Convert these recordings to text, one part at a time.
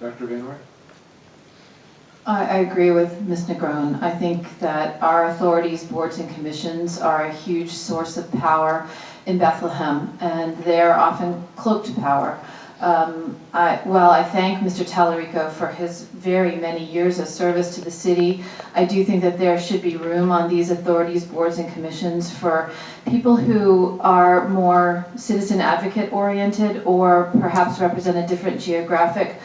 Dr. Van Ork? I agree with Ms. Negron. I think that our authorities, boards, and commissions are a huge source of power in Bethlehem, and they're often cloaked power. While I thank Mr. Tallarico for his very many years of service to the city, I do think that there should be room on these authorities, boards, and commissions for people who are more citizen advocate oriented or perhaps represent a different geographic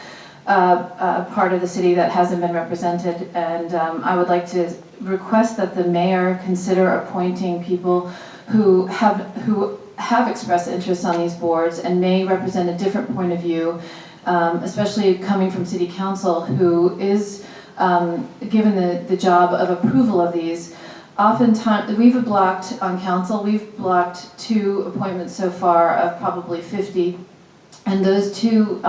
part of the city that hasn't been represented. And I would like to request that the mayor consider appointing people who have expressed interest on these boards and may represent a different point of view, especially coming from city council, who is given the job of approval of these. Oftentimes, we've blocked on council, we've blocked 2 appointments so far of probably 50, and those 2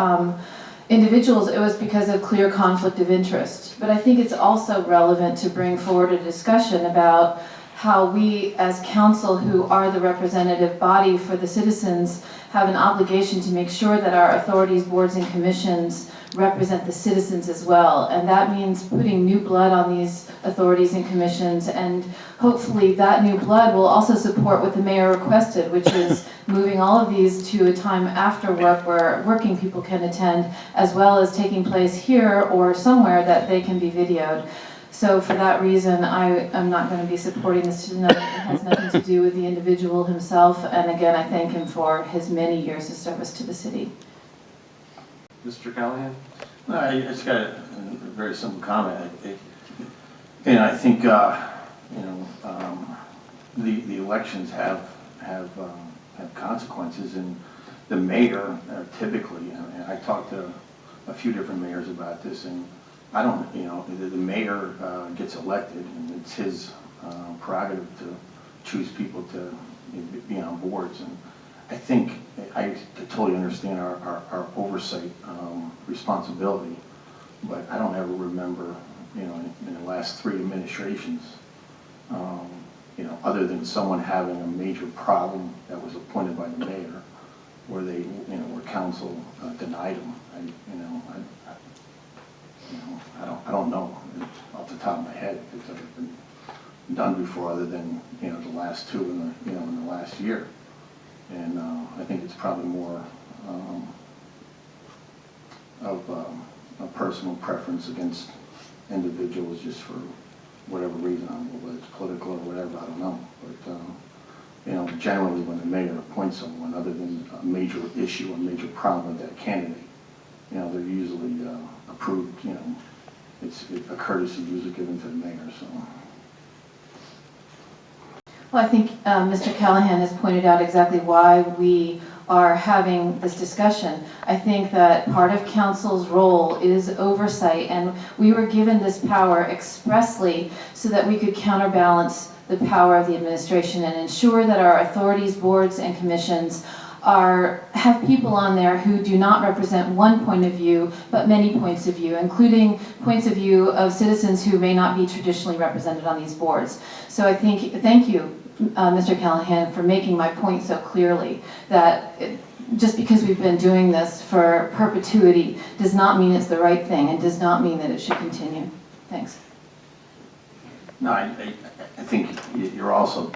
individuals, it was because of clear conflict of interest. But I think it's also relevant to bring forward a discussion about how we as council, who are the representative body for the citizens, have an obligation to make sure that our authorities, boards, and commissions represent the citizens as well. And that means putting new blood on these authorities and commissions, and hopefully that new blood will also support what the mayor requested, which is moving all of these to a time after work where working people can attend, as well as taking place here or somewhere that they can be videoed. So for that reason, I am not going to be supporting this tonight. It has nothing to do with the individual himself. And again, I thank him for his many years of service to the city. Mr. Callahan? I just got a very simple comment. I think the elections have consequences, and the mayor typically. And I talked to a few different mayors about this, and I don't, the mayor gets elected, and it's his prerogative to choose people to be on boards. And I think I totally understand our oversight responsibility, but I don't ever remember, in the last 3 administrations, other than someone having a major problem that was appointed by the mayor, where they, where council denied them. I don't know off the top of my head if it's ever been done before, other than the last 2 in the last year. And I think it's probably more of a personal preference against individuals, just for whatever reason, whether it's political or whatever, I don't know. But generally when the mayor appoints someone, other than a major issue, a major problem with that candidate, they're usually approved. It's a courtesy usually given to the mayor. So. Well, I think Mr. Callahan has pointed out exactly why we are having this discussion. I think that part of council's role is oversight, and we were given this power expressly so that we could counterbalance the power of the administration and ensure that our authorities, boards, and commissions have people on there who do not represent one point of view, but many points of view, including points of view of citizens who may not be traditionally represented on these boards. So I think, thank you, Mr. Callahan, for making my point so clearly, that just because we've been doing this for perpetuity does not mean it's the right thing, and does not mean that it should continue. Thanks. No, I think you're also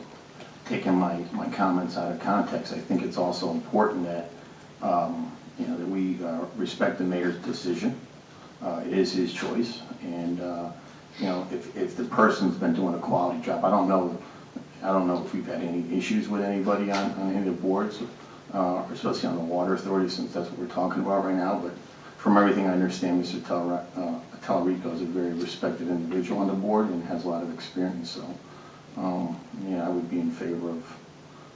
taking my comments out of context. I think it's also important that that we respect the mayor's decision. It is his choice, and if the person's been doing a quality job, I don't know if we've had any issues with anybody on any of the boards, especially on the water authority, since that's what we're talking about right now. But from everything I understand, Mr. Tallarico is a very respected individual on the board and has a lot of experience. So. I would be in favor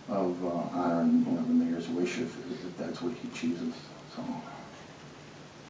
of honoring the mayor's wish if that's what he chooses. So.